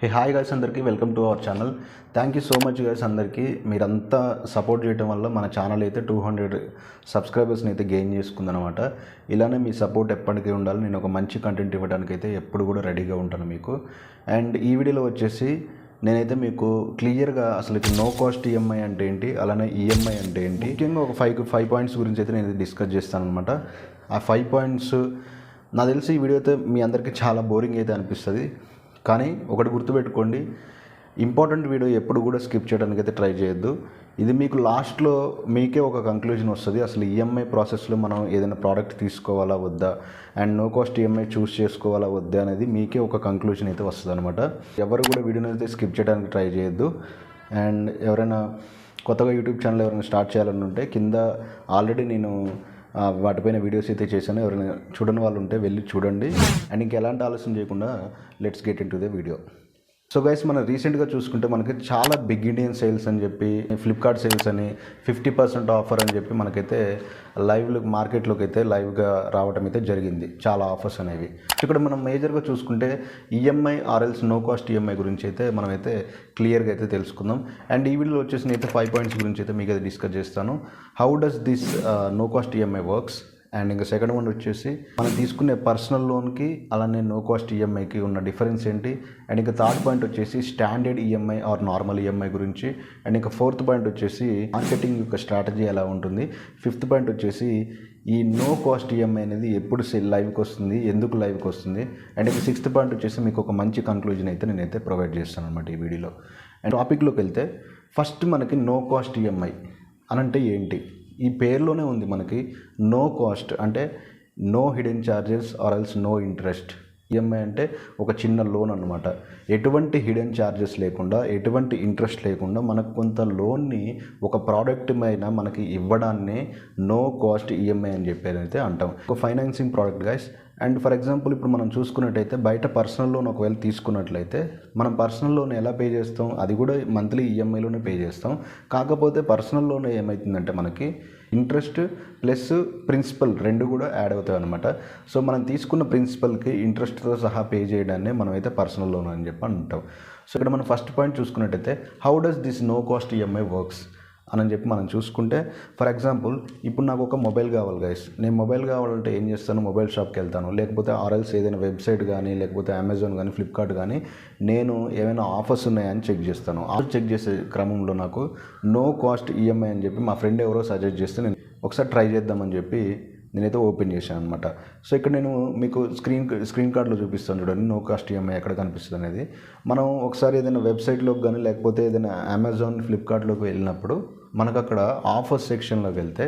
Hi guys, అందరికీ welcome to our channel. Thank you so much guys. అందరికీ మీరంతా support చేయడం వల్ల మన ఛానల్ అయితే 200 సబ్స్క్రైబర్స్ని అయితే గెయిన్ చేసుకుందనమాట. ఇలానే మీ సపోర్ట్ ఎప్పటికీ ఉండాలి. నేను ఒక మంచి కంటెంట్ ఇవ్వడానికి అయితే ఎప్పుడు కూడా రెడీగా ఉంటాను మీకు. అండ్ ఈ వీడియోలో వచ్చేసి నేనైతే మీకు క్లియర్గా అసలు నో కాస్ట్ ఈఎంఐ అంటే ఏంటి, అలానే ఈఎంఐ అంటే ఏంటి, ముఖ్యంగా ఒక ఫైవ్ పాయింట్స్ గురించి అయితే నేను డిస్కస్ చేస్తాను అనమాట. ఆ 5 పాయింట్స్ నాకు తెలిసి ఈ వీడియో అయితే మీ అందరికీ చాలా బోరింగ్ అయితే అనిపిస్తుంది. కానీ ఒకటి గుర్తుపెట్టుకోండి, ఇంపార్టెంట్ వీడియో ఎప్పుడు కూడా స్కిప్ చేయడానికి అయితే ట్రై చేయొద్దు. ఇది మీకు లాస్ట్లో మీకే ఒక కంక్లూజన్ వస్తుంది. అసలు ఈఎంఐ ప్రాసెస్లో మనం ఏదైనా ప్రోడక్ట్ తీసుకోవాలా వద్దా, అండ్ నో కాస్ట్ ఈఎంఐ చూస్ చేసుకోవాలా వద్దా అనేది మీకే ఒక కంక్లూజన్ అయితే వస్తుంది అనమాట. ఎవరు కూడా వీడియోని అయితే స్కిప్ చేయడానికి ట్రై చేయొద్దు. అండ్ ఎవరైనా కొత్తగా యూట్యూబ్ ఛానల్ ఎవరైనా స్టార్ట్ చేయాలని ఉంటే కింద ఆల్రెడీ నేను వాటిపైన వీడియోస్ అయితే చేశాను. ఎవరైనా చూడని వాళ్ళు ఉంటే వెళ్ళి చూడండి. అండ్ ఇంకెలాంటి ఆలోచన చేయకుండా let's get in to the video. So guys, మనం రీసెంట్గా చూసుకుంటే మనకి చాలా బిగినియన్ సేల్స్ అని చెప్పి, ఫ్లిప్కార్ట్ సేల్స్ అని, 50% ఆఫర్ అని చెప్పి మనకైతే మార్కెట్లోకి అయితే లైవ్గా రావడం అయితే జరిగింది. చాలా ఆఫర్స్ అనేవి ఇక్కడ మనం మేజర్గా చూసుకుంటే ఈఎంఐ ఆర్ఎల్స్ నో కాస్ట్ ఈఎంఐ గురించి అయితే మనమైతే క్లియర్గా అయితే తెలుసుకుందాం. అండ్ ఈ వీడియోలో వచ్చేసి నేనైతే 5 పాయింట్స్ గురించి అయితే మీకు అయితే డిస్కస్ చేస్తాను. How does this no cost EMI works. And ఇంకా సెకండ్ వన్ వచ్చేసి మనం తీసుకునే పర్సనల్ లోన్కి అలానే నో కాస్ట్ ఈఎంఐకి ఉన్న డిఫరెన్స్ ఏంటి. అండ్ ఇంకా థర్డ్ పాయింట్ వచ్చేసి standard EMI or normal EMI గురించి. అండ్ ఇంకా ఫోర్త్ పాయింట్ వచ్చేసి మార్కెటింగ్ యొక్క స్ట్రాటజీ ఎలా ఉంటుంది. ఫిఫ్త్ పాయింట్ వచ్చేసి ఈ నో కాస్ట్ ఈఎంఐ అనేది ఎప్పుడు లైవ్కి వస్తుంది, ఎందుకు లైవ్కి వస్తుంది. అండ్ ఇంకా సిక్స్త్ పాయింట్ వచ్చేసి మీకు ఒక మంచి కంక్లూజన్ అయితే నేనైతే ప్రొవైడ్ చేస్తాను అనమాట ఈ వీడియోలో. అండ్ టాపిక్లోకి వెళ్తే ఫస్ట్ మనకి నో కాస్ట్ ఈఎంఐ అనంటే ఏంటి. ఈ పేరులోనే ఉంది మనకి నో కాస్ట్ అంటే no hidden charges or else no interest. EMI అంటే ఒక చిన్న లోన్ అనమాట. ఎటువంటి హిడెన్ ఛార్జెస్ లేకుండా, ఎటువంటి ఇంట్రెస్ట్ లేకుండా మనకు కొంత లోన్ని ఒక ప్రోడక్ట్ పైన మనకి ఇవ్వడాన్ని నో కాస్ట్ ఈఎంఐ అని చెప్పి అయితే అంటాం. ఒక financing product guys. And for example ఇప్పుడు మనం చూసుకున్నట్టయితే బయట పర్సనల్ లోన్ ఒకవేళ తీసుకున్నట్లయితే మనం పర్సనల్ లోన్ ఎలా పే చేస్తాం, అది కూడా మంత్లీ ఈఎంఐలోనే పే చేస్తాం. కాకపోతే పర్సనల్ లోన్ ఏమవుతుందంటే మనకి ఇంట్రెస్ట్ ప్లస్ ప్రిన్సిపల్ రెండు కూడా యాడ్ అవుతాయి అనమాట. సో మనం తీసుకున్న ప్రిన్సిపల్కి ఇంట్రెస్ట్తో సహా పే చేయడాన్ని మనం అయితే పర్సనల్ లోన్ అని చెప్పి అంటాం. సో ఇక్కడ మనం ఫస్ట్ పాయింట్ చూసుకున్నట్టయితే how does this no cost EMI works అని చెప్పి మనం చూసుకుంటే, ఫర్ ఎగ్జాంపుల్ ఇప్పుడు నాకు ఒక మొబైల్ కావాలి గైస్. నేను మొబైల్ కావాలంటే ఏం చేస్తాను, మొబైల్ షాప్కి వెళ్తాను, లేకపోతే ఆర్ఎల్స్ ఏదైనా వెబ్సైట్ కానీ, లేకపోతే అమెజాన్ కానీ, ఫ్లిప్కార్ట్ కానీ నేను ఏమైనా ఆఫర్స్ ఉన్నాయని చెక్ చేస్తాను. ఆఫర్ చెక్ చేసే క్రమంలో నాకు నో కాస్ట్ ఈఎంఐ అని చెప్పి మా ఫ్రెండ్ ఎవరో సజెస్ట్ చేస్తే నేను ఒకసారి ట్రై చేద్దామని చెప్పి నేనైతే ఓపెన్ చేశాను అనమాట. సో ఇక్కడ నేను మీకు స్క్రీన్ కార్డ్లో చూపిస్తాను చూడండి నో కాస్ట్ ఈఎంఐ ఎక్కడ కనిపిస్తుంది అనేది. మనం ఒకసారి ఏదైనా వెబ్సైట్లోకి కానీ లేకపోతే ఏదైనా అమెజాన్ ఫ్లిప్కార్ట్లోకి వెళ్ళినప్పుడు మనకు అక్కడ ఆఫర్స్ సెక్షన్లోకి వెళ్తే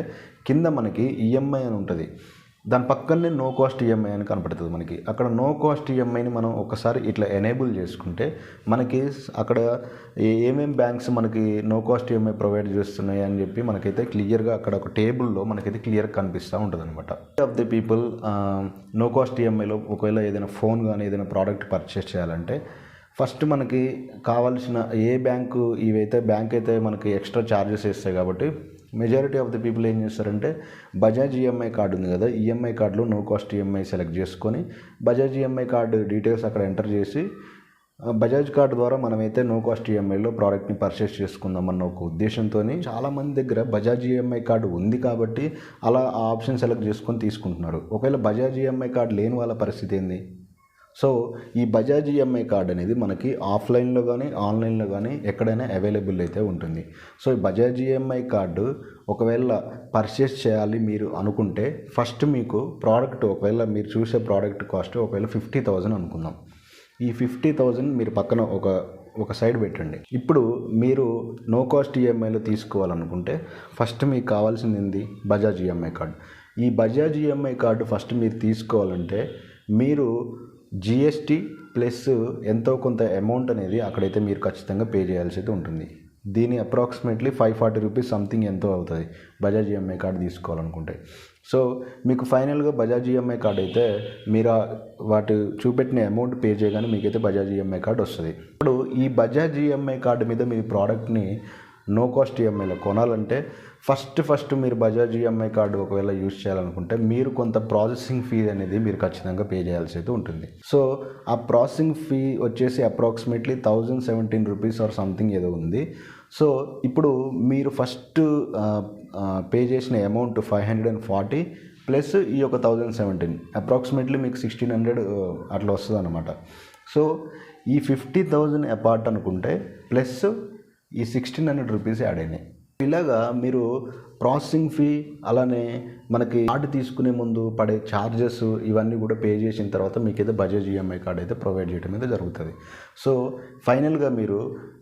కింద మనకి ఈఎంఐ అని ఉంటుంది. దాని పక్కనే నో కాస్ట్ ఈఎంఐ అని కనపడుతుంది మనకి. అక్కడ నో కాస్ట్ ఈఎంఐని మనం ఒకసారి ఇట్లా ఎనేబుల్ చేసుకుంటే మనకి అక్కడ ఏమేం బ్యాంక్స్ మనకి నో కాస్ట్ ఈఎంఐ ప్రొవైడ్ చేస్తున్నాయి అని చెప్పి మనకైతే క్లియర్గా అక్కడ ఒక టేబుల్లో మనకైతే క్లియర్గా కనిపిస్తూ ఉంటుంది అనమాట. Of the people no cost ఈఎంఐలో ఒకవేళ ఏదైనా ఫోన్ కానీ ఏదైనా ప్రోడక్ట్ పర్చేస్ చేయాలంటే ఫస్ట్ మనకి కావాల్సిన బ్యాంక్ అయితే మనకి ఎక్స్ట్రా ఛార్జెస్ వేస్తాయి. కాబట్టి మెజారిటీ ఆఫ్ ది పీపుల్ ఏం చేస్తారంటే బజాజ్ ఈఎంఐ కార్డు ఉంది కదా, ఈఎంఐ కార్డులో నో కాస్ట్ ఈఎంఐ సెలెక్ట్ చేసుకొని బజాజ్ ఈఎంఐ కార్డు డీటెయిల్స్ అక్కడ ఎంటర్ చేసి బజాజ్ కార్డు ద్వారా మనమైతే నో కాస్ట్ ఈఎంఐలో ప్రోడక్ట్ని పర్చేస్ చేసుకుందాం అన్న ఒక ఉద్దేశంతో చాలామంది దగ్గర బజాజ్ ఈఎంఐ కార్డు ఉంది కాబట్టి అలా ఆ ఆప్షన్ సెలెక్ట్ చేసుకొని తీసుకుంటున్నారు. ఒకవేళ బజాజ్ ఈఎంఐ కార్డు లేని వాళ్ళ పరిస్థితి ఏంది. సో ఈ బజాజ్ ఈఎంఐ కార్డ్ అనేది మనకి ఆఫ్లైన్లో కానీ ఆన్లైన్లో కానీ ఎక్కడైనా అవైలబుల్ అయితే ఉంటుంది. సో ఈ బజాజ్ ఈఎంఐ కార్డు ఒకవేళ పర్చేస్ చేయాలి మీరు అనుకుంటే ఫస్ట్ మీకు ప్రోడక్ట్ ఒకవేళ మీరు చూసే ప్రోడక్ట్ కాస్ట్ ఒకవేళ 50,000 అనుకుందాం. ఈ 50,000 మీరు పక్కన ఒక సైడ్ పెట్టండి. ఇప్పుడు మీరు నో కాస్ట్ ఈఎంఐలో తీసుకోవాలనుకుంటే ఫస్ట్ మీకు కావాల్సింది ఏంది, బజాజ్ ఈఎంఐ కార్డు. ఈ బజాజ్ ఈఎంఐ కార్డు ఫస్ట్ మీరు తీసుకోవాలంటే మీరు జిఎస్టీ ప్లస్ ఎంతో కొంత అమౌంట్ అనేది అక్కడైతే మీరు ఖచ్చితంగా పే చేయాల్సి అయితే ఉంటుంది. దీని అప్రాక్సిమేట్లీ 540 రూపీస్ సంథింగ్ ఎంతో అవుతుంది బజాజ్ ఈఎంఐ కార్డు తీసుకోవాలనుకుంటే. సో మీకు ఫైనల్గా బజాజ్ ఈఎంఐ కార్డు అయితే మీరు వాటి చూపెట్టిన అమౌంట్ పే చేయగానే మీకైతే బజాజ్ ఈఎంఐ కార్డు వస్తుంది. ఇప్పుడు ఈ బజాజ్ ఈఎంఐ కార్డు మీద మీ ప్రోడక్ట్ని నో కాస్ట్ ఈఎంఐలో కొనాలంటే ఫస్ట్ మీరు బజాజ్ ఈఎంఐ కార్డు ఒకవేళ యూజ్ చేయాలనుకుంటే మీరు కొంత ప్రాసెసింగ్ ఫీ అనేది మీరు ఖచ్చితంగా పే చేయాల్సి అయితే ఉంటుంది. సో ఆ ప్రాసెసింగ్ ఫీ వచ్చేసి అప్రాక్సిమేట్లీ 1017 రూపీస్ ఆర్ సంథింగ్ ఏదో ఉంది. సో ఇప్పుడు మీరు ఫస్ట్ పే చేసిన అమౌంట్ 540 ప్లస్ ఈ యొక్క 1017 అప్రాక్సిమేట్లీ మీకు 1600 అట్లా వస్తుంది అనమాట. సో ఈ 50,000 అపార్ట్ అనుకుంటే ప్లస్ ఈ 1600 రూపీస్ యాడ్ అయినాయి. ఇలాగా మీరు ప్రాసెసింగ్ ఫీ అలానే మనకి కార్డు తీసుకునే ముందు పడే ఛార్జెస్ ఇవన్నీ కూడా పే చేసిన తర్వాత మీకైతే బజాజ్ ఈఎంఐ కార్డు అయితే ప్రొవైడ్ చేయడం అయితే జరుగుతుంది. సో ఫైనల్గా మీరు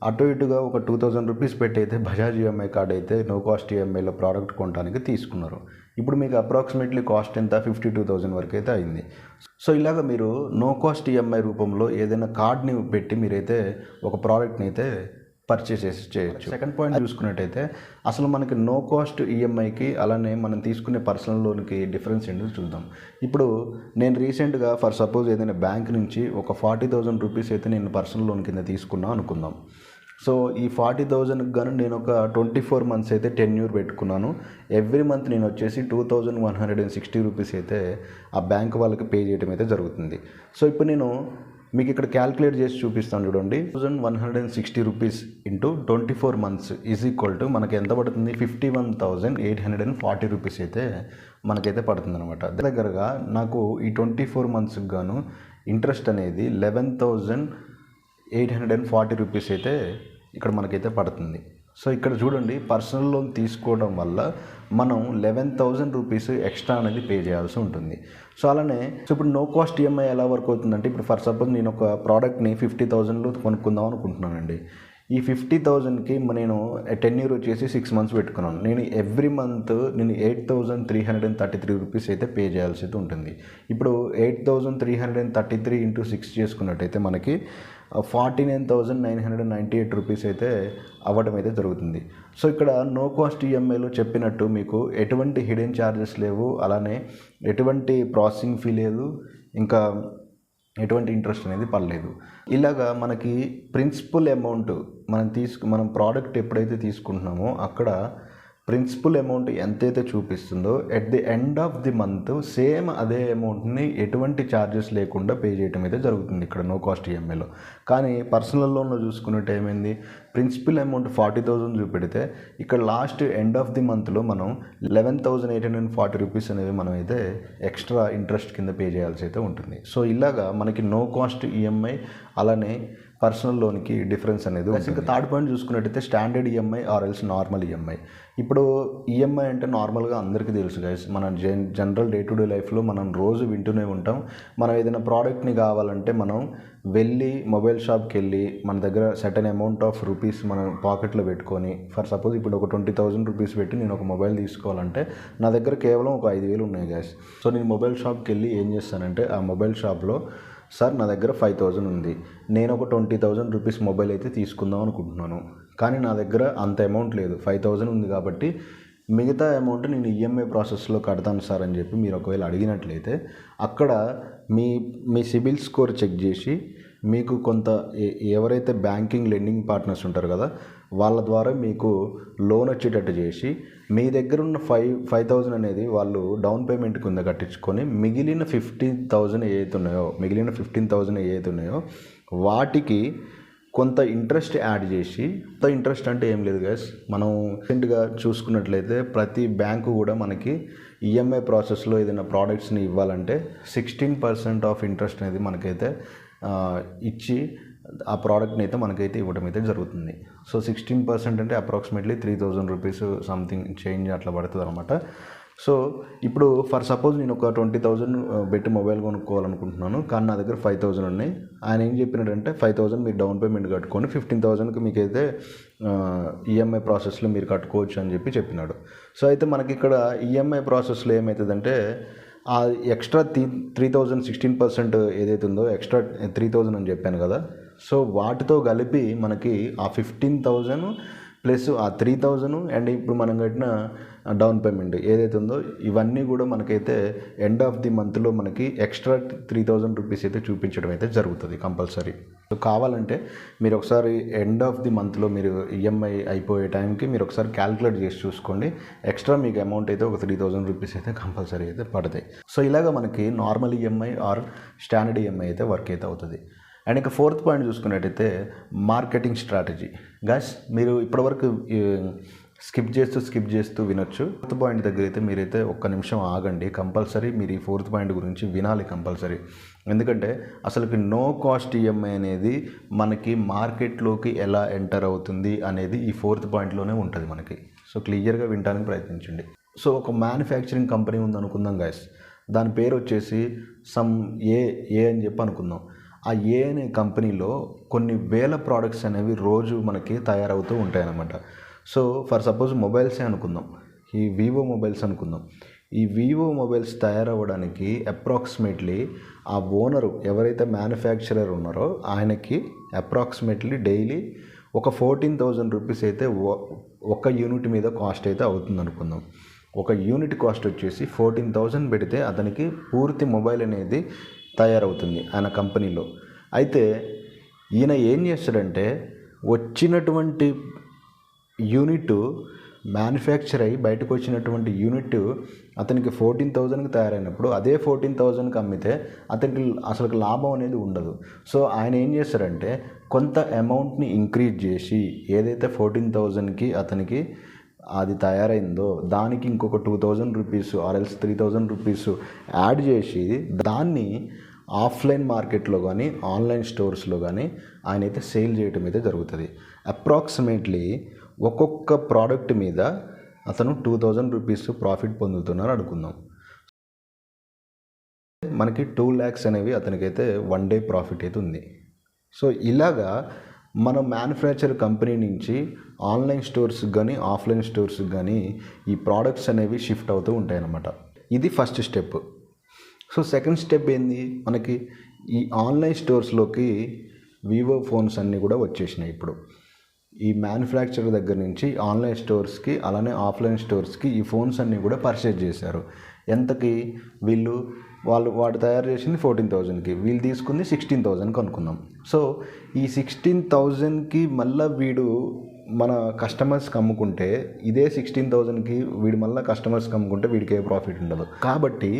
అటు ఇటుగా ఒక 2000 రూపీస్ పెట్టి అయితే బజాజ్ ఈఎంఐ కార్డు అయితే నో కాస్ట్ ఈఎంఐలో ప్రోడక్ట్ కొనడానికి తీసుకున్నారు. ఇప్పుడు మీకు అప్రాక్సిమేట్లీ కాస్ట్ ఎంత 52,000 వరకు అయితే అయింది. సో ఇలాగ మీరు నో కాస్ట్ ఈఎంఐ రూపంలో ఏదైనా కార్డ్ని పెట్టి మీరైతే ఒక ప్రోడక్ట్ని అయితే పర్చేస్ చేయొచ్చు. సెకండ్ పాయింట్ చూసుకున్నట్టయితే అసలు మనకి నో కాస్ట్ ఈఎంఐకి అలానే మనం తీసుకునే పర్సనల్ లోన్కి డిఫరెన్స్ ఏంటో చూద్దాం. ఇప్పుడు నేను రీసెంట్గా ఫర్ సపోజ్ ఏదైనా బ్యాంక్ నుంచి ఒక 40,000 రూపీస్ అయితే నేను పర్సనల్ లోన్ కింద తీసుకున్నా అనుకుందాం. సో ఈ 40,000కి గాను నేను ఒక 24 మంత్స్ అయితే టెన్యూర్ పెట్టుకున్నాను. ఎవ్రీ మంత్ నేను వచ్చేసి 2160 రూపీస్ అయితే ఆ బ్యాంక్ వాళ్ళకి పే చేయడం అయితే జరుగుతుంది. సో ఇప్పుడు నేను మీకు ఇక్కడ క్యాల్కులేట్ చేసి చూపిస్తాను చూడండి. 1160 rupees into 24 months is equal to మనకి ఎంత పడుతుంది 51,840 రూపీస్ అయితే మనకైతే పడుతుంది అనమాట. దగ్గరగా నాకు ఈ 24 మంత్స్కి గాను ఇంట్రెస్ట్ అనేది 11,840 రూపీస్ అయితే ఇక్కడ మనకైతే పడుతుంది. సో ఇక్కడ చూడండి, పర్సనల్ లోన్ తీసుకోవడం వల్ల మనం 11,000 రూపీస్ ఎక్స్ట్రా అనేది పే చేయాల్సి ఉంటుంది. సో అలానే ఇప్పుడు నో కాస్ట్ ఈఎంఐ ఎలా వర్క్ అవుతుందంటే, ఇప్పుడు ఫర్ సపోజ్ నేను ఒక ప్రోడక్ట్ని 50,000లో కొనుక్కుందాం అనుకుంటున్నానండి. ఈ 50,000కి నేను టెన్యూర్ వచ్చేసి 6 మంత్స్ పెట్టుకున్నాను. నేను ఎవ్రీ మంత్ 8,333 రూపీస్ అయితే పే చేయాల్సి అయితే ఉంటుంది. ఇప్పుడు 8,333 ఇంటూ 6 చేసుకున్నట్టయితే మనకి 49,998 రూపీస్ అయితే అవ్వడం అయితే జరుగుతుంది. సో ఇక్కడ నో కాస్ట్ ఈఎంఐలో చెప్పినట్టు మీకు ఎటువంటి హిడెన్ ఛార్జెస్ లేవు, అలానే ఎటువంటి ప్రాసెసింగ్ ఫీ లేదు, ఇంకా ఎటువంటి ఇంట్రెస్ట్ అనేది పడలేదు. ఇలాగా మనకి ప్రిన్సిపల్ అమౌంట్ మనం ప్రోడక్ట్ ఎప్పుడైతే తీసుకుంటున్నామో అక్కడ ప్రిన్సిపల్ అమౌంట్ ఎంతైతే చూపిస్తుందో at the end of the month same అదే అమౌంట్ని ఎటువంటి ఛార్జెస్ లేకుండా పే చేయడం అయితే జరుగుతుంది ఇక్కడ నో కాస్ట్ ఈఎంఐలో. కానీ పర్సనల్ లోన్లో చూసుకున్నట్టు ఏమైంది, ప్రిన్సిపల్ అమౌంట్ 40,000 చూపెడితే ఇక్కడ లాస్ట్ ఎండ్ ఆఫ్ ది మంత్లో మనం 11,840 రూపీస్ అనేది మనం అయితే ఎక్స్ట్రా ఇంట్రెస్ట్ కింద పే చేయాల్సి అయితే ఉంటుంది. సో ఇలాగా మనకి నో కాస్ట్ ఈఎంఐ అలానే పర్సనల్ లోన్కి డిఫరెన్స్ అనేది. ఇంకా థర్డ్ పాయింట్ చూసుకున్నట్టయితే standard EMI or else normal EMI. ఇప్పుడు ఈఎంఐ అంటే నార్మల్గా అందరికీ తెలుసు గైస్, మన జనరల్ డే టు డే లైఫ్లో మనం రోజు వింటూనే ఉంటాం. మనం ఏదైనా ప్రోడక్ట్ని కావాలంటే మనం వెళ్ళి మొబైల్ షాప్కి వెళ్ళి మన దగ్గర సర్టెన్ అమౌంట్ ఆఫ్ రూపీస్ మనం పాకెట్లో పెట్టుకొని, ఫర్ సపోజ్ ఇప్పుడు ఒక 20,000 రూపీస్ పెట్టి నేను ఒక మొబైల్ తీసుకోవాలంటే నా దగ్గర కేవలం ఒక 5,000 ఉన్నాయి గైస్. సో నేను మొబైల్ షాప్కి వెళ్ళి ఏం చేస్తానంటే ఆ మొబైల్ షాప్లో, సార్ నా దగ్గర 5,000 ఉంది, నేను ఒక 20,000 రూపీస్ మొబైల్ అయితే తీసుకుందాం అనుకుంటున్నాను, కానీ నా దగ్గర అంత అమౌంట్ లేదు, 5,000 ఉంది కాబట్టి మిగతా అమౌంట్ నేను ఈఎంఐ ప్రాసెస్లో కడతాను సార్ అని చెప్పి మీరు ఒకవేళ అడిగినట్లయితే అక్కడ మీ సిబిల్ స్కోర్ చెక్ చేసి మీకు కొంత ఎవరైతే బ్యాంకింగ్ లెండింగ్ పార్ట్నర్స్ ఉంటారు కదా వాళ్ళ ద్వారా మీకు లోన్ వచ్చేటట్టు చేసి మీ దగ్గర ఉన్న 5,000 అనేది వాళ్ళు డౌన్ పేమెంట్ కింద కట్టించుకొని మిగిలిన 15,000 ఏదైతే ఉన్నాయో వాటికి కొంత ఇంట్రెస్ట్ యాడ్ చేసి, కొంత ఇంట్రెస్ట్ అంటే ఏం లేదు గైస్, మనం రీసెంట్గా చూసుకున్నట్లయితే ప్రతి బ్యాంకు కూడా మనకి ఈఎంఐ ప్రాసెస్లో ఏదైనా ప్రోడక్ట్స్ని ఇవ్వాలంటే 16% ఆఫ్ ఇంట్రెస్ట్ అనేది మనకైతే ఇచ్చి ఆ ప్రోడక్ట్ని అయితే మనకైతే ఇవ్వడం అయితే జరుగుతుంది. సో 16% అంటే అప్రాక్సిమేట్లీ 3,000 రూపీస్ సంథింగ్ చేంజ్ అట్లా పడుతుంది అనమాట. సో ఇప్పుడు ఫర్ సపోజ్ నేను ఒక 20,000 పెట్టి మొబైల్ కొనుక్కోవాలనుకుంటున్నాను, కానీ నా దగ్గర 5,000 ఉన్నాయి. ఆయన ఏం చెప్పినాడంటే 5,000 మీరు డౌన్ పేమెంట్ కట్టుకొని 15,000కి మీకైతే ఈఎంఐ ప్రాసెస్లో మీరు కట్టుకోవచ్చు అని చెప్పినాడు. సో అయితే మనకి ఇక్కడ ఈఎంఐ ప్రాసెస్లో ఏమవుతుందంటే ఆ ఎక్స్ట్రా 3,000 16% ఏదైతే ఉందో ఎక్స్ట్రా 3,000 అని చెప్పాను కదా, సో వాటితో కలిపి మనకి ఆ 15,000 ప్లస్ ఆ 3000 అండ్ ఇప్పుడు మనం కట్టిన డౌన్ పేమెంట్ ఏదైతే ఉందో ఇవన్నీ కూడా మనకైతే ఎండ్ ఆఫ్ ది మంత్లో మనకి ఎక్స్ట్రా 3000 రూపీస్ అయితే చూపించడం అయితే జరుగుతుంది కంపల్సరీ. సో కావాలంటే మీరు ఒకసారి ఎండ్ ఆఫ్ ది మంత్లో మీరు ఈఎంఐ అయిపోయే టైంకి మీరు ఒకసారి క్యాలిక్యులేట్ చేసి చూసుకోండి. ఎక్స్ట్రా మీకు అమౌంట్ అయితే ఒక 3000 రూపీస్ అయితే కంపల్సరీ అయితే పడతాయి. సో ఇలాగ మనకి normal EMI or standard EMI అయితే వర్క్ అయితే అవుతుంది. అండ్ ఇంకా ఫోర్త్ పాయింట్ చూసుకున్నట్టయితే మార్కెటింగ్ స్ట్రాటజీ. గైస్ మీరు ఇప్పటివరకు స్కిప్ చేస్తూ వినొచ్చు. ఫోర్త్ పాయింట్ దగ్గర అయితే మీరైతే ఒక్క నిమిషం ఆగండి. కంపల్సరీ మీరు ఈ ఫోర్త్ పాయింట్ గురించి వినాలి కంపల్సరీ. ఎందుకంటే అసలుకి నో కాస్ట్ ఈఎంఐ అనేది మనకి మార్కెట్లోకి ఎలా ఎంటర్ అవుతుంది అనేది ఈ ఫోర్త్ పాయింట్లోనే ఉంటుంది మనకి. సో క్లియర్గా వినడానికి ప్రయత్నించండి. సో ఒక మ్యానుఫ్యాక్చరింగ్ కంపెనీ ఉందనుకుందాం గైస్, దాని పేరు వచ్చేసి సమ్ ఏ అని చెప్పి అనుకుందాం. ఆ ఏ అనే కంపెనీలో కొన్ని వేల ప్రోడక్ట్స్ అనేవి రోజు మనకి తయారవుతూ ఉంటాయన్నమాట. సో ఫర్ సపోజ్ మొబైల్సే అనుకుందాం, ఈ వివో మొబైల్స్ అనుకుందాం. ఈ వివో మొబైల్స్ తయారవ్వడానికి అప్రాక్సిమేట్లీ ఆ ఓనరు ఎవరైతే మ్యానుఫ్యాక్చరర్ ఉన్నారో ఆయనకి అప్రాక్సిమేట్లీ డైలీ ఒక 14,000 రూపీస్ అయితే ఒక యూనిట్ మీద కాస్ట్ అయితే అవుతుంది అనుకుందాం. ఒక యూనిట్ కాస్ట్ వచ్చేసి 14,000 పెడితే అతనికి పూర్తి మొబైల్ అనేది తయారవుతుంది ఆయన కంపెనీలో. అయితే ఈయన ఏం చేస్తాడంటే వచ్చినటువంటి యూనిట్ మ్యానుఫ్యాక్చర్ అయ్యి బయటకు వచ్చినటువంటి యూనిట్ అతనికి 14,000కి తయారైనప్పుడు అదే 14,000కి అమ్మితే అతనికి అసలు లాభం అనేది ఉండదు. సో ఆయన ఏం చేస్తారంటే కొంత అమౌంట్ని ఇంక్రీజ్ చేసి ఏదైతే 14,000కి అతనికి అది తయారైందో దానికి ఇంకొక 2,000 రూపీస్ ఆర్ఎల్స్ 3,000 రూపీస్ యాడ్ చేసి దాన్ని ఆఫ్లైన్ మార్కెట్లో కానీ ఆన్లైన్ స్టోర్స్లో కానీ ఆయన అయితే సేల్ చేయటం అయితే జరుగుతుంది. అప్రాక్సిమేట్లీ ఒక్కొక్క ప్రోడక్ట్ మీద అతను 2,000 రూపీస్ ప్రాఫిట్ పొందుతున్నారు అనుకుందాం. మనకి 2 lakhs అనేవి అతనికైతే 1 day ప్రాఫిట్ అయితే ఉంది. సో ఇలాగా మన మ్యానుఫ్యాక్చర్ కంపెనీ నుంచి ఆన్లైన్ స్టోర్స్కి కానీ ఆఫ్లైన్ స్టోర్స్కి కానీ ఈ ప్రోడక్ట్స్ అనేవి షిఫ్ట్ అవుతూ ఉంటాయి అన్నమాట. ఇది first step. So second step ఏంది, మనకి ఈ ఆన్లైన్ స్టోర్స్లోకి వివో ఫోన్స్ అన్నీ కూడా వచ్చేసినాయి. ఇప్పుడు ఈ మ్యానుఫ్యాక్చరర్ దగ్గర నుంచి ఆన్లైన్ స్టోర్స్కి అలానే ఆఫ్లైన్ స్టోర్స్కి ఈ ఫోన్స్ అన్నీ కూడా పర్చేజ్ చేశారు. ఎంతకి వాడు తయారు చేసింది 14,000కి, వీళ్ళు తీసుకుంది 16,000కి అనుకుందాం. సో ఈ 16,000కి మళ్ళీ వీడు మన కస్టమర్స్కి అమ్ముకుంటే ఇదే 16,000కి వీడు మళ్ళీ కస్టమర్స్కి అమ్ముకుంటే వీడికి ఏ ప్రాఫిట్ ఉండదు. కాబట్టి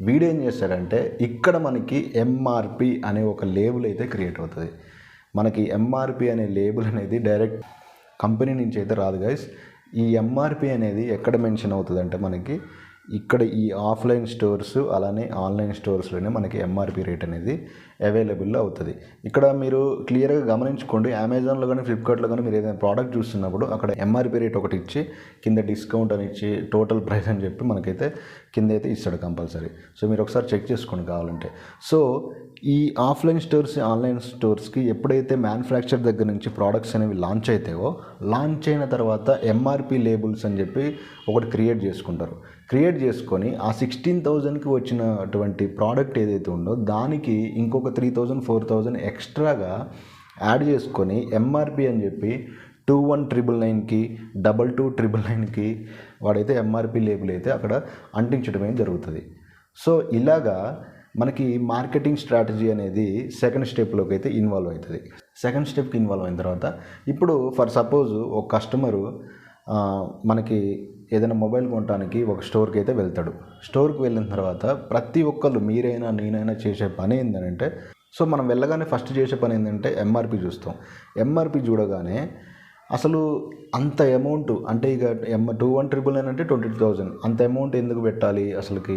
వీడేం చేస్తాడంటే ఇక్కడ మనకి ఎంఆర్పి అనే ఒక లేబుల్ అయితే క్రియేట్ అవుతుంది. మనకి ఎంఆర్పి అనే లేబుల్ అనేది డైరెక్ట్ కంపెనీ నుంచి అయితే రాదు గైస్. ఈ ఎంఆర్పి అనేది ఎక్కడ మెన్షన్ అవుతుంది అంటే మనకి ఇక్కడ ఈ ఆఫ్లైన్ స్టోర్స్ అలానే ఆన్లైన్ స్టోర్స్లోనే మనకి ఎంఆర్పి రేట్ అనేది అవైలబుల్లో అవుతుంది. ఇక్కడ మీరు క్లియర్గా గమనించుకోండి, అమెజాన్లో కానీ ఫ్లిప్కార్ట్లో కానీ మీరు ఏదైనా ప్రోడక్ట్ చూస్తున్నప్పుడు అక్కడ ఎంఆర్పి రేట్ ఒకటి ఇచ్చి కింద డిస్కౌంట్ అని ఇచ్చి టోటల్ ప్రైస్ అని చెప్పి మనకైతే కింద అయితే ఇస్తాడు కంపల్సరీ. సో మీరు ఒకసారి చెక్ చేసుకోండి కావాలంటే. సో ఈ ఆఫ్లైన్ స్టోర్స్ ఆన్లైన్ స్టోర్స్కి ఎప్పుడైతే మ్యానుఫ్యాక్చర్ దగ్గర నుంచి ప్రోడక్ట్స్ అనేవి లాంచ్ అవుతాయో లాంచ్ అయిన తర్వాత ఎంఆర్పి లేబుల్స్ అని చెప్పి ఒకటి క్రియేట్ చేసుకుంటారు. క్రియేట్ చేసుకొని ఆ 16,000కి వచ్చినటువంటి ప్రోడక్ట్ ఏదైతే ఉందో దానికి ఇంకొక 3,000 4,000 ఎక్స్ట్రాగా యాడ్ చేసుకొని ఎంఆర్పి అని చెప్పి 21,999కి 22,999కి వాడైతే ఎంఆర్పి లేబుల్ అయితే అక్కడ అంటించడమే జరుగుతుంది. సో ఇలాగా మనకి మార్కెటింగ్ స్ట్రాటజీ అనేది సెకండ్ స్టెప్లోకి అయితే ఇన్వాల్వ్ అవుతుంది. సెకండ్ స్టెప్కి ఇన్వాల్వ్ అయిన తర్వాత ఇప్పుడు ఫర్ సపోజ్ ఒక కస్టమరు మనకి ఏదైనా మొబైల్ కొనడానికి ఒక స్టోర్కి అయితే వెళ్తాడు. స్టోర్కి వెళ్ళిన తర్వాత ప్రతి ఒక్కళ్ళు మీరైనా నేనైనా చేసే పని ఏంటంటే, సో మనం వెళ్ళగానే ఫస్ట్ చేసే పని ఏంటంటే ఎంఆర్పి చూస్తాం. ఎంఆర్పి చూడగానే అసలు అంత అమౌంట్ అంటే ఇక 21,999 అంటే 22,000 అంత అమౌంట్ ఎందుకు పెట్టాలి, అసలుకి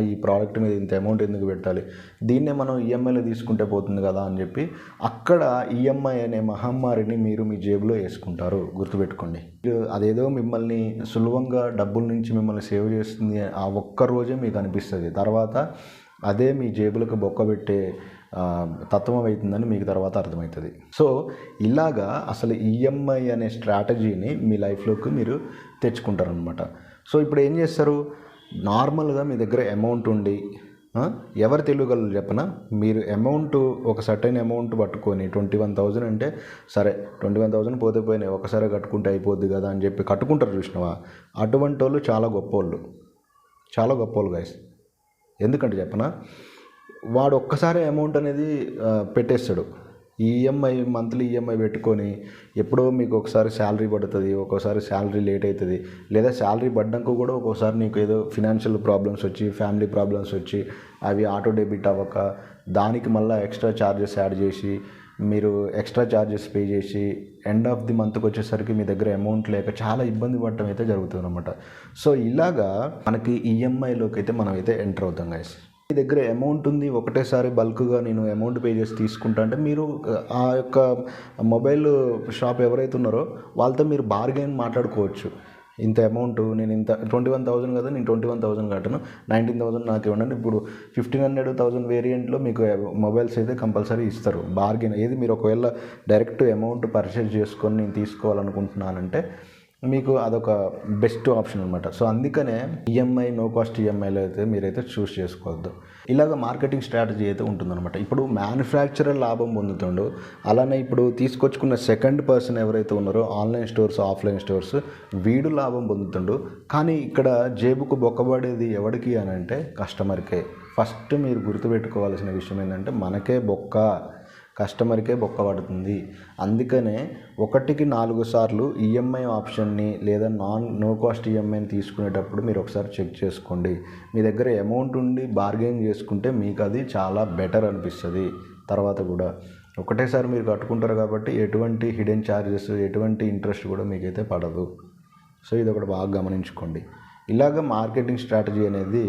ఈ ప్రోడక్ట్ మీద ఇంత అమౌంట్ ఎందుకు పెట్టాలి, దీన్నే మనం ఈఎంఐలో తీసుకుంటే పోతుంది కదా అని చెప్పి అక్కడ ఈఎంఐ అనే మహమ్మారిని మీరు మీ జేబులో వేసుకుంటారు. గుర్తుపెట్టుకోండి, అదేదో మిమ్మల్ని సులభంగా డబ్బుల నుంచి మిమ్మల్ని సేవ్ చేస్తుంది ఆ ఒక్క రోజే మీకు అనిపిస్తుంది. తర్వాత అదే మీ జేబులకు బొక్కబెట్టే తత్వం అవుతుందని మీకు తర్వాత అర్థమవుతుంది. సో ఇలాగా అసలు ఈఎంఐ అనే స్ట్రాటజీని మీ లైఫ్లోకి మీరు తెచ్చుకుంటారనమాట. సో ఇప్పుడు ఏం చేస్తారు, నార్మల్గా మీ దగ్గర అమౌంట్ ఉండి ఎవరు తెలియగలరు చెప్పనా? మీరు అమౌంట్ ఒక సర్టైన్ అమౌంట్ పట్టుకొని 21,000 అంటే సరే 21,000 పోతే పోయినాయి, ఒకసారి కట్టుకుంటే అయిపోద్ది కదా అని చెప్పి కట్టుకుంటారు చూసినావా? అటువంటి వాళ్ళు చాలా గొప్పవాళ్ళు గైస్. ఎందుకంటే చెప్పనా, వాడు ఒక్కసారి అమౌంట్ అనేది పెట్టేస్తాడు. మంత్లీ ఈఎంఐ పెట్టుకొని ఎప్పుడో మీకు ఒకసారి శాలరీ పడుతుంది, ఒక్కోసారి శాలరీ లేట్ అవుతుంది, లేదా శాలరీ పడ్డాక కూడా ఒక్కోసారి నీకు ఏదో ఫినాన్షియల్ ప్రాబ్లమ్స్ వచ్చి, ఫ్యామిలీ ప్రాబ్లమ్స్ వచ్చి అవి ఆటో డెబిట్ అవ్వక దానికి మళ్ళీ ఎక్స్ట్రా ఛార్జెస్ యాడ్ చేసి మీరు ఎక్స్ట్రా ఛార్జెస్ పే చేసి ఎండ్ ఆఫ్ ది మంత్కి వచ్చేసరికి మీ దగ్గర అమౌంట్ లేక చాలా ఇబ్బంది పడటం అయితే జరుగుతుంది అనమాట. సో ఇలాగా మనకి ఈఎంఐలోకి అయితే మనం అయితే ఎంటర్ అవుతాం గైస్. మీ దగ్గర అమౌంట్ ఉంది, ఒకటేసారి బల్క్గా నేను అమౌంట్ పే చేసి తీసుకుంటా అంటే మీరు ఆ యొక్క మొబైల్ షాప్ ఎవరైతే ఉన్నారో వాళ్ళతో మీరు బార్గెన్ మాట్లాడుకోవచ్చు. ఇంత అమౌంట్ నేను ఇంత 21,000 కదా, నేను 21,000 కట్టను, 19,000 నాకు ఇవ్వండి. ఇప్పుడు 1,500 వేరియంట్లో మీకు మొబైల్స్ అయితే కంపల్సరీ ఇస్తారు. బార్గెన్ ఏది మీరు ఒకవేళ డైరెక్ట్ అమౌంట్ పర్చేజ్ చేసుకొని నేను తీసుకోవాలనుకుంటున్నానంటే మీకు అదొక బెస్ట్ ఆప్షన్ అనమాట. సో అందుకనే ఈఎంఐ నో కాస్ట్ ఈఎంఐలో అయితే మీరైతే చూస్ చేసుకోవద్దు. ఇలాగ మార్కెటింగ్ స్ట్రాటజీ అయితే ఉంటుందన్నమాట. ఇప్పుడు మ్యానుఫ్యాక్చరర్ లాభం పొందుతుండు, అలానే ఇప్పుడు తీసుకొచ్చుకున్న సెకండ్ పర్సన్ ఎవరైతే ఉన్నారో ఆన్లైన్ స్టోర్స్, ఆఫ్లైన్ స్టోర్స్, వీడు లాభం పొందుతుండు. కానీ ఇక్కడ జేబుకు బొక్కబడేది ఎవరికి అని అంటే కస్టమర్కే. ఫస్ట్ మీరు గుర్తుపెట్టుకోవాల్సిన విషయం ఏంటంటే మనకే కస్టమర్కే బొక్క పడుతుంది. అందుకనే 1కి 4 సార్లు ఈఎంఐ ఆప్షన్ని లేదా నో కాస్ట్ ఈఎంఐని తీసుకునేటప్పుడు మీరు ఒకసారి చెక్ చేసుకోండి. మీ దగ్గర అమౌంట్ ఉండి బార్గెన్ చేసుకుంటే మీకు అది చాలా బెటర్ అనిపిస్తుంది. తర్వాత కూడా ఒకటేసారి మీరు కట్టుకుంటారు కాబట్టి ఎటువంటి హిడెన్ ఛార్జెస్, ఎటువంటి ఇంట్రెస్ట్ కూడా మీకైతే పడదు. సో ఇది ఒకటి బాగా గమనించుకోండి. ఇలాగ మార్కెటింగ్ స్ట్రాటజీ అనేది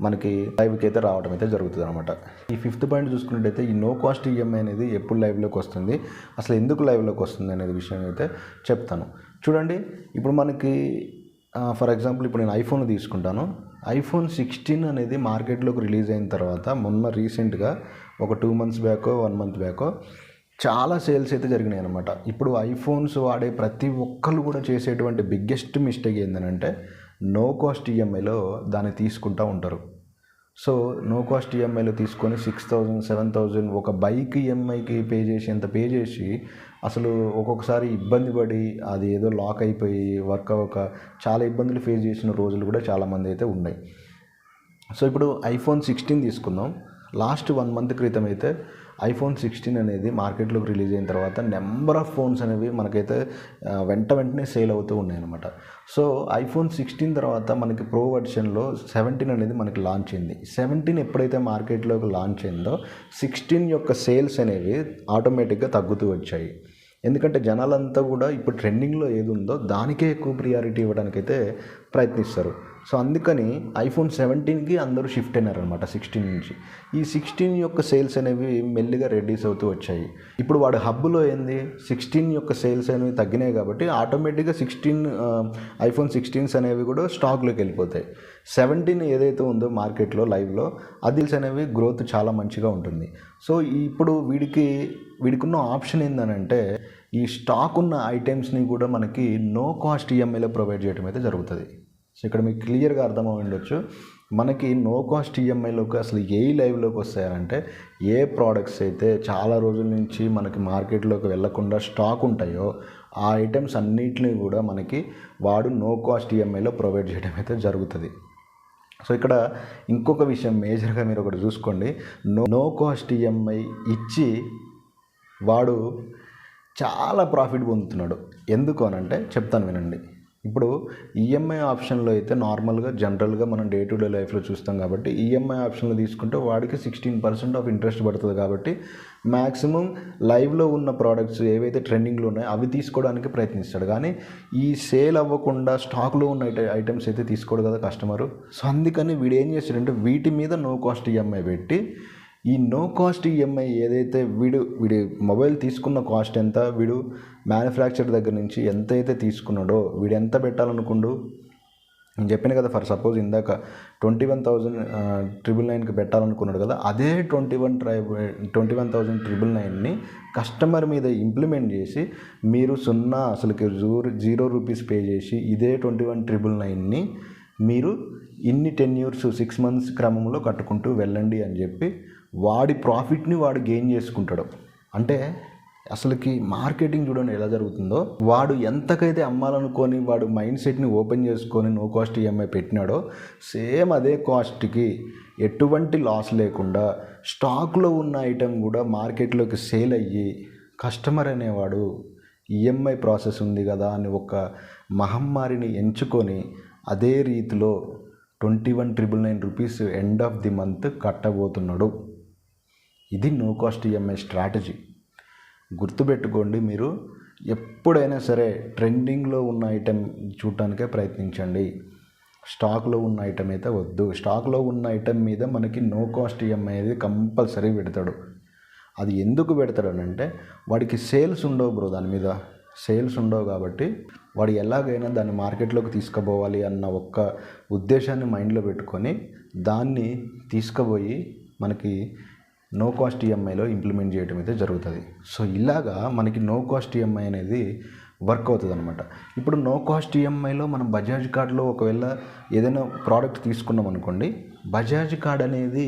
మనకి లైవ్కి అయితే రావడం అయితే జరుగుతుంది అనమాట. ఈ 5th పాయింట్ చూసుకున్నట్టయితే ఈ నో కాస్ట్ ఈఎంఐ అనేది ఎప్పుడు లైవ్లోకి వస్తుంది, అసలు ఎందుకు లైవ్లోకి వస్తుంది అనేది విషయం అయితే చెప్తాను. చూడండి, ఇప్పుడు మనకి ఫర్ ఎగ్జాంపుల్ ఇప్పుడు నేను ఐఫోన్ తీసుకుంటాను. iPhone 16 అనేది మార్కెట్లోకి రిలీజ్ అయిన తర్వాత మొన్న రీసెంట్గా ఒక 2 months బ్యాకో 1 month బ్యాకో చాలా సేల్స్ అయితే జరిగినాయి అనమాట. ఇప్పుడు ఐఫోన్స్ వాడే ప్రతి ఒక్కరు కూడా చేసేటువంటి బిగ్గెస్ట్ మిస్టేక్ ఏంటంటే నో కాస్ట్ ఈఎంఐలో దాన్ని తీసుకుంటూ ఉంటారు. సో నో కాస్ట్ ఈఎంఐలో తీసుకొని 6,000 7,000 ఒక బైక్ ఈఎంఐకి పే చేసి అసలు ఒక్కొక్కసారి ఇబ్బంది పడి అది ఏదో లాక్ అయిపోయి వర్క్ అవ్వక చాలా ఇబ్బందులు ఫేస్ చేసిన రోజులు కూడా చాలామంది అయితే ఉన్నాయి. సో ఇప్పుడు iPhone 16 తీసుకుందాం. లాస్ట్ 1 month క్రితం అయితే iPhone 16 అనేది మార్కెట్లోకి రిలీజ్ అయిన తర్వాత నెంబర్ ఆఫ్ ఫోన్స్ అనేవి మనకైతే వెంటనే సేల్ అవుతూ ఉన్నాయి అనమాట. సో iPhone 16 తర్వాత మనకి ప్రో వర్షన్లో 17 అనేది మనకి లాంచ్ అయింది. 17 ఎప్పుడైతే మార్కెట్లోకి లాంచ్ అయిందో 16 యొక్క సేల్స్ అనేవి ఆటోమేటిక్గా తగ్గుతూ వచ్చాయి. ఎందుకంటే జనాలంతా కూడా ఇప్పుడు ట్రెండింగ్లో ఏది ఉందో దానికే ఎక్కువ ప్రియారిటీ ఇవ్వడానికైతే ప్రయత్నిస్తారు. సో అందుకని iPhone 17కి అందరూ షిఫ్ట్ అయినారనమాట 16 నుంచి. ఈ 16 యొక్క సేల్స్ అనేవి మెల్లిగా రెడ్యూస్ అవుతూ వచ్చాయి. ఇప్పుడు వాడు హబ్బులో ఏంది 16 యొక్క సేల్స్ అనేవి తగ్గినాయి కాబట్టి ఆటోమేటిక్గా iPhone 16s అనేవి కూడా స్టాక్లోకి వెళ్ళిపోతాయి. 17 ఏదైతే ఉందో మార్కెట్లో లైవ్లో అది అనేవి గ్రోత్ చాలా మంచిగా ఉంటుంది. సో ఇప్పుడు వీడికి ఉన్న ఆప్షన్ ఏంటంటే ఈ స్టాక్ ఉన్న ఐటమ్స్ని కూడా మనకి నో కాస్ట్ ఈఎంఐలో ప్రొవైడ్ చేయడం అయితే జరుగుతుంది. సో ఇక్కడ మీకు క్లియర్గా అర్థమై ఉండొచ్చు, మనకి నో కాస్ట్ ఈఎంఐలోకి అసలు ఏ లైవ్లోకి వస్తాయంటే ఏ ప్రోడక్ట్స్ అయితే చాలా రోజుల నుంచి మనకి మార్కెట్లోకి వెళ్లకుండా స్టాక్ ఉంటాయో ఆ ఐటమ్స్ అన్నిటిని కూడా మనకి వాడు నో కాస్ట్ ఈఎంఐలో ప్రొవైడ్ చేయడం అయితే జరుగుతుంది. సో ఇక్కడ ఇంకొక విషయం మేజర్గా మీరు ఒకటి చూసుకోండి, నో కాస్ట్ ఈఎంఐ ఇచ్చి వాడు చాలా ప్రాఫిట్ పొందుతున్నాడు. ఎందుకు అనంటే చెప్తాను వినండి. ఇప్పుడు ఈఎంఐ ఆప్షన్లో అయితే నార్మల్గా జనరల్గా మనం డే టు డే లైఫ్లో చూస్తాం కాబట్టి ఈఎంఐ ఆప్షన్లో తీసుకుంటే వాడికి 16% ఆఫ్ ఇంట్రెస్ట్ పడుతుంది. కాబట్టి మ్యాక్సిమం లైవ్లో ఉన్న ప్రోడక్ట్స్ ఏవైతే ట్రెండింగ్లో ఉన్నాయో అవి తీసుకోవడానికి ప్రయత్నిస్తాడు. కానీ ఈ సేల్ అవ్వకుండా స్టాక్లో ఉన్న ఐటమ్స్ అయితే తీసుకోడు కదా కస్టమరు. సో అందుకని వీడు ఏం చేస్తాడంటే వీటి మీద నో కాస్ట్ ఈఎంఐ పెట్టి ఈ నో కాస్ట్ ఈఎంఐ ఏదైతే వీడి మొబైల్ తీసుకున్న కాస్ట్ ఎంత, వీడు మ్యానుఫ్యాక్చర్ దగ్గర నుంచి ఎంత అయితే తీసుకున్నాడో వీడు ఎంత పెట్టాలనుకుండు, నేను చెప్పాను కదా ఫర్ సపోజ్ ఇందాక 21,999కి పెట్టాలనుకున్నాడు కదా, అదే 21,999ని కస్టమర్ మీద ఇంప్లిమెంట్ చేసి మీరు అసలుకి 0 రూపీస్ పే చేసి ఇదే 21,999ని మీరు ఇన్ని 10 ఇయర్స్ 6 మంత్స్ క్రమంలో కట్టుకుంటూ వెళ్ళండి అని చెప్పి వాడి ప్రాఫిట్ని వాడు గెయిన్ చేసుకుంటాడు. అంటే అసలుకి మార్కెటింగ్ చూడండి ఎలా జరుగుతుందో. వాడు ఎంతకైతే అమ్మాలనుకొని వాడు మైండ్ సెట్ని ఓపెన్ చేసుకొని నో కాస్ట్ ఈఎంఐ పెట్టినాడో సేమ్ అదే కాస్ట్కి ఎటువంటి లాస్ లేకుండా స్టాక్లో ఉన్న ఐటెం కూడా మార్కెట్లోకి సేల్ అయ్యి కస్టమర్ అనేవాడు ఈఎంఐ ప్రాసెస్ ఉంది కదా అని ఒక మహమ్మారిని ఎంచుకొని అదే రీతిలో 21,999 rupees end of the month కట్టబోతున్నాడు. ఇది నో కాస్ట్ ఈఎంఐ స్ట్రాటజీ. గుర్తుపెట్టుకోండి, మీరు ఎప్పుడైనా సరే ట్రెండింగ్లో ఉన్న ఐటెం చూడటానికే ప్రయత్నించండి. స్టాక్లో ఉన్న ఐటెం అయితే వద్దు. స్టాక్లో ఉన్న ఐటెం మీద మనకి నో కాస్ట్ ఈఎంఐ అనేది కంపల్సరీ పెడతాడు. అది ఎందుకు పెడతాడనంటే వాడికి సేల్స్ ఉండవు బ్రో, దాని మీద సేల్స్ ఉండవు కాబట్టి వాడు ఎలాగైనా దాన్ని మార్కెట్లోకి తీసుకుపోవాలి అన్న ఒక్క ఉద్దేశాన్ని మైండ్లో పెట్టుకొని దాన్ని తీసుకుపోయి మనకి నో కాస్ట్ ఈఎంఐలో ఇంప్లిమెంట్ చేయడం అయితే జరుగుతుంది. సో ఇలాగా మనకి నో కాస్ట్ ఈఎంఐ అనేది వర్క్ అవుతుంది అనమాట. ఇప్పుడు నో కాస్ట్ ఈఎంఐలో మనం బజాజ్ కార్డ్లో ఒకవేళ ఏదైనా ప్రోడక్ట్ తీసుకున్నాం అనుకోండి, బజాజ్ కార్డ్ అనేది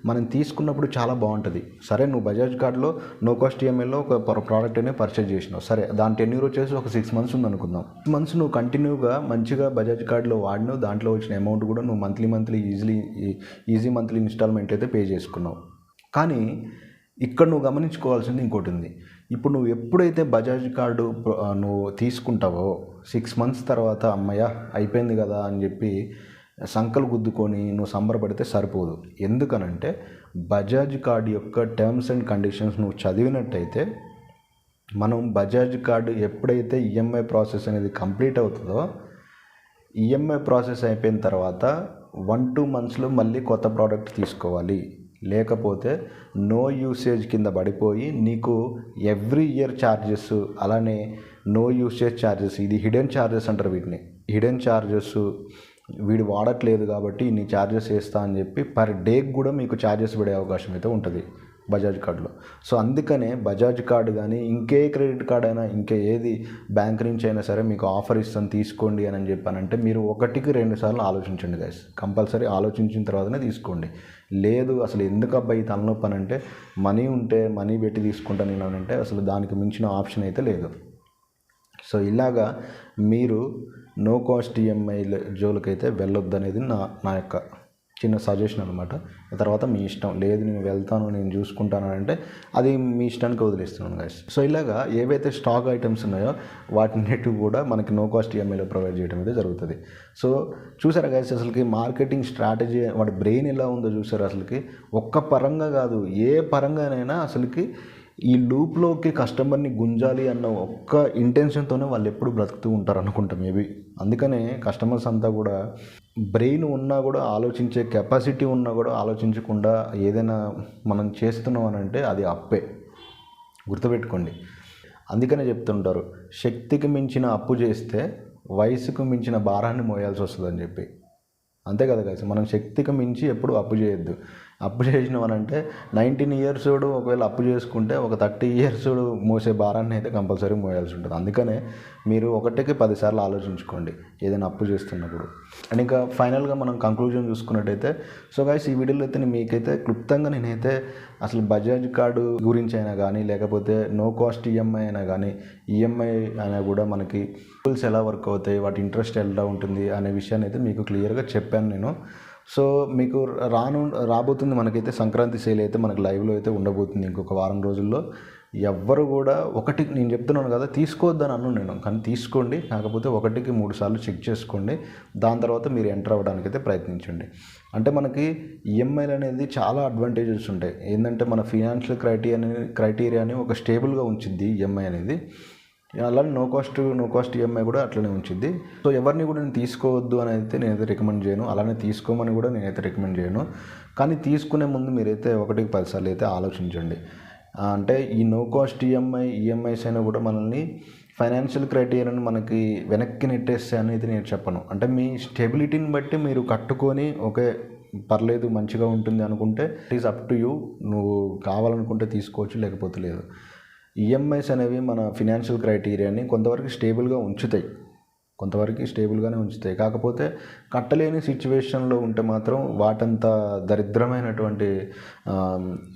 మనం తీసుకున్నప్పుడు చాలా బాగుంటుంది. సరే, నువ్వు బజాజ్ కార్డ్లో నో కాస్ట్ ఈఎంఐలో ఒక ప్రోడక్ట్ అనేది పర్చేజ్ చేసినావు, సరే దాని టెన్యూర్ వచ్చేసి ఒక 6 మంత్స్ ఉంది అనుకుందాం. 6 మంత్స్ నువ్వు కంటిన్యూగా మంచిగా బజాజ్ కార్డ్లో వాడినావు, దాంట్లో వచ్చిన అమౌంట్ కూడా నువ్వు మంత్లీ ఈజీ మంత్లీ ఇన్స్టాల్మెంట్ అయితే పే చేసుకున్నావు. కానీ ఇక్కడ నువ్వు గమనించుకోవాల్సింది ఇంకోటి ఉంది. ఇప్పుడు నువ్వు ఎప్పుడైతే బజాజ్ కార్డు నువ్వు తీసుకుంటావో 6 మంత్స్ తర్వాత అమ్మయ్య అయిపోయింది కదా అని చెప్పి సంకలు గుద్దుకొని నువ్వు సంబరపడితే సరిపోదు. ఎందుకనంటే బజాజ్ కార్డు యొక్క టర్మ్స్ అండ్ కండిషన్స్ నువ్వు చదివినట్టయితే మనం బజాజ్ కార్డు ఎప్పుడైతే ఈఎంఐ ప్రాసెస్ అనేది కంప్లీట్ అవుతుందో ఈఎంఐ ప్రాసెస్ అయిపోయిన తర్వాత 1-2 మంత్స్లో మళ్ళీ కొత్త ప్రోడక్ట్ తీసుకోవాలి. లేకపోతే నో యూసేజ్ కింద పడిపోయి నీకు ఎవ్రీ ఇయర్ ఛార్జెస్, అలానే నో యూసేజ్ ఛార్జెస్, ఇది హిడెన్ ఛార్జెస్ అంటారు వీటిని. హిడెన్ ఛార్జెస్ వీడు వాడట్లేదు కాబట్టి ఇన్ని ఛార్జెస్ వేస్తా అని చెప్పి పర్ డేకి కూడా మీకు ఛార్జెస్ పడే అవకాశం అయితే ఉంటుంది బజాజ్ కార్డులో. సో అందుకనే బజాజ్ కార్డు కానీ ఇంకే క్రెడిట్ కార్డ్ అయినా ఇంకే ఏది బ్యాంక్ నుంచి అయినా సరే మీకు ఆఫర్ ఇస్తాను తీసుకోండి అని చెప్పానంటే మీరు 1-2 సార్లు ఆలోచించండి గైస్. కంపల్సరీ ఆలోచించిన తర్వాతనే తీసుకోండి. లేదు అసలు ఎందుకు అబ్బాయి తలనొప్పి అని అంటే మనీ ఉంటే మనీ పెట్టి తీసుకుంటాను నేను అంటే అసలు దానికి మించిన ఆప్షన్ అయితే లేదు. సో ఇలాగా మీరు నో కాస్ట్ ఈఎంఐ జోలికైతే వెళ్ళొద్దు అనేది నా యొక్క చిన్న సజెషన్ అనమాట. తర్వాత మీ ఇష్టం, లేదు నేను వెళ్తాను నేను చూసుకుంటాను అంటే అది మీ ఇష్టానికి వదిలేస్తున్నాను గైస్. సో ఇలాగా ఏవైతే స్టాక్ ఐటమ్స్ ఉన్నాయో వాటిన్నిటి కూడా మనకి నో కాస్ట్ ఈఎంఐలో ప్రొవైడ్ చేయడం అయితే జరుగుతుంది. సో చూసారా గైస్, అసలుకి మార్కెటింగ్ స్ట్రాటజీ వాడి బ్రెయిన్ ఎలా ఉందో చూసారా. అసలుకి ఒక్క పరంగా కాదు, ఏ పరంగానైనా అసలుకి ఈ లూప్లోకి కస్టమర్ని గుంజాలి అన్న ఒక్క ఇంటెన్షన్తోనే వాళ్ళు ఎప్పుడు బ్రతుకుతూ ఉంటారు అనుకుంటా మేబీ. అందుకనే కస్టమర్స్ అంతా కూడా బ్రెయిన్ ఉన్నా కూడా ఆలోచించే కెపాసిటీ ఉన్నా కూడా ఆలోచించకుండా ఏదైనా మనం చేస్తున్నాం అని అంటే అది అప్పే, గుర్తుపెట్టుకోండి. అందుకనే చెప్తుంటారు, శక్తికి మించిన అప్పు చేస్తే వయసుకు మించిన భారాన్ని మోయాల్సి వస్తుందని చెప్పి. అంతే కదా గైస్, మనం శక్తికి మించి ఎప్పుడు అప్పు చేయొద్దు. అప్పు చేసినామనంటే 19 ఇయర్స్ ఒకవేళ అప్పు చేసుకుంటే ఒక 30 ఇయర్స్ మోసే భారాన్ని అయితే కంపల్సరీ మోయాల్సి ఉంటుంది. అందుకనే మీరు 1-10 సార్లు ఆలోచించుకోండి ఏదైనా అప్పు చేస్తున్నప్పుడు. అండ్ ఇంకా ఫైనల్గా మనం కంక్లూజన్ చూసుకున్నట్టయితే, సో గైస్ ఈ వీడియోలో అయితే మీకైతే క్లుప్తంగా నేనైతే అసలు బజాజ్ కార్డు గురించి అయినా కానీ లేకపోతే నో కాస్ట్ ఈఎంఐ అయినా కానీ ఈఎంఐ అయినా కూడా మనకి రూల్స్ ఎలా వర్క్ అవుతాయి, వాటి ఇంట్రెస్ట్ ఎలా ఉంటుంది అనే విషయాన్ని అయితే మీకు క్లియర్గా చెప్పాను నేను. సో మీకు రాబోతుంది మనకైతే సంక్రాంతి సేల్ అయితే మనకు లైవ్లో అయితే ఉండబోతుంది ఇంకొక వారం రోజుల్లో. ఎవ్వరు కూడా నేను చెప్తున్నాను కదా తీసుకోవద్దని అన్నాను నేను, కానీ తీసుకోండి, కాకపోతే 1-3 సార్లు చెక్ చేసుకోండి. దాని తర్వాత మీరు ఎంటర్ అవ్వడానికి అయితే ప్రయత్నించండి. అంటే మనకి ఈఎంఐలు అనేది చాలా అడ్వాంటేజెస్ ఉంటాయి. ఏంటంటే మన ఫినాన్షియల్ క్రైటీరియాని ఒక స్టేబుల్గా ఉంచుద్ది ఈఎంఐ అనేది. అలానే నో కాస్ట్ ఈఎంఐ కూడా అట్లనే ఉంచింది. సో ఎవరిని కూడా నేను తీసుకోవద్దు అని అయితే నేనైతే రికమెండ్ చేయను, అలానే తీసుకోమని కూడా నేనైతే రికమెండ్ చేయను. కానీ ముందు మీరైతే 1-10 సార్లు అయితే ఆలోచించండి. అంటే ఈ నో కాస్ట్ ఈఎంఐస్ అయినా కూడా మనల్ని ఫైనాన్షియల్ క్రైటీరియాని మనకి వెనక్కి నెట్టేస్తే అనేది నేను చెప్పను. అంటే మీ స్టెబిలిటీని బట్టి మీరు కట్టుకొని ఓకే పర్లేదు మంచిగా ఉంటుంది అనుకుంటే it is up to you. నువ్వు కావాలనుకుంటే తీసుకోవచ్చు, లేకపోతే లేదు. ఈఎంఐస్ అనేవి మన ఫినాన్షియల్ క్రైటీరియాని కొంతవరకు స్టేబుల్గా ఉంచుతాయి, కొంతవరకు స్టేబుల్గానే ఉంచుతాయి. కాకపోతే కట్టలేని సిచ్యువేషన్లో ఉంటే మాత్రం వాటంత దరిద్రమైనటువంటి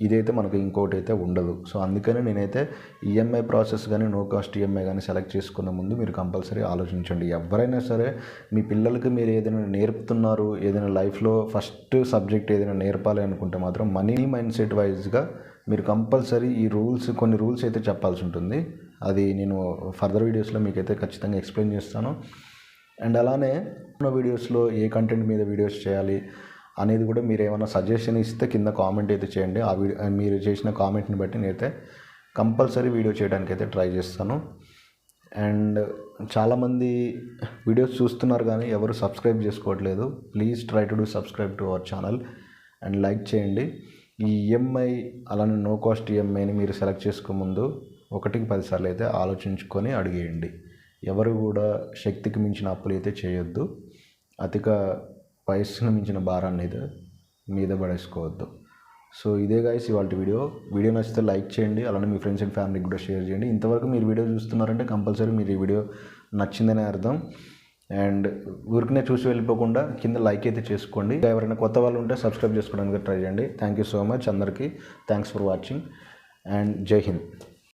ఇదైతే మనకు ఇంకోటి అయితే ఉండదు. సో అందుకని నేనైతే ఈఎంఐ ప్రాసెస్ కానీ నో కాస్ట్ ఈఎంఐ కానీ సెలెక్ట్ చేసుకున్న ముందు మీరు కంపల్సరీ ఆలోచించండి. ఎవరైనా సరే మీ పిల్లలకి మీరు ఏదైనా నేర్పుతున్నారు, ఏదైనా లైఫ్లో ఫస్ట్ సబ్జెక్ట్ ఏదైనా నేర్పాలి అనుకుంటే మాత్రం మనీ మైండ్ సెట్ వైజ్గా మీరు కంపల్సరీ ఈ కొన్ని రూల్స్ అయితే చెప్పాల్సి ఉంటుంది. అది నేను ఫర్దర్ వీడియోస్లో మీకైతే ఖచ్చితంగా ఎక్స్ప్లెయిన్ చేస్తాను. అండ్ అలానే ఉన్న వీడియోస్లో ఏ కంటెంట్ మీద వీడియోస్ చేయాలి అనేది కూడా మీరు ఏమైనా సజెషన్ ఇస్తే కింద కామెంట్ అయితే చేయండి. ఆ మీరు చేసిన కామెంట్ని బట్టి నేనైతే కంపల్సరీ వీడియో చేయడానికి అయితే ట్రై చేస్తాను. అండ్ చాలామంది వీడియోస్ చూస్తున్నారు కానీ ఎవరు సబ్స్క్రైబ్ చేసుకోవట్లేదు. Please try to do subscribe to our channel and like చేయండి. ఈ ఈఎంఐ అలానే నో కాస్ట్ ఈఎంఐని మీరు సెలెక్ట్ చేసుకో ముందు 1-10 సార్లు అయితే ఆలోచించుకొని అడిగేయండి. ఎవరు కూడా శక్తికి మించిన అప్పులు అయితే చేయొద్దు. అధిక వయస్సును మించిన భారాన్ని అయితే మీద పడేసుకోవద్దు. సో ఇదే గైస్ ఇవాళ వీడియో నచ్చితే లైక్ చేయండి. అలానే మీ ఫ్రెండ్స్ అండ్ ఫ్యామిలీకి కూడా షేర్ చేయండి. ఇంతవరకు మీరు వీడియో చూస్తున్నారంటే కంపల్సరీ మీరు ఈ వీడియో నచ్చిందనే అర్థం. అండ్ ఊరికనే చూసి వెళ్ళిపోకుండా కింద లైక్ అయితే చేసుకోండి. ఎవరైనా కొత్త వాళ్ళు ఉంటే సబ్స్క్రైబ్ చేసుకోవడానికి ట్రై చేయండి. థ్యాంక్ యూ సో మచ్ అందరికీ. థ్యాంక్స్ ఫర్ వాచింగ్ అండ్ జై హింద్.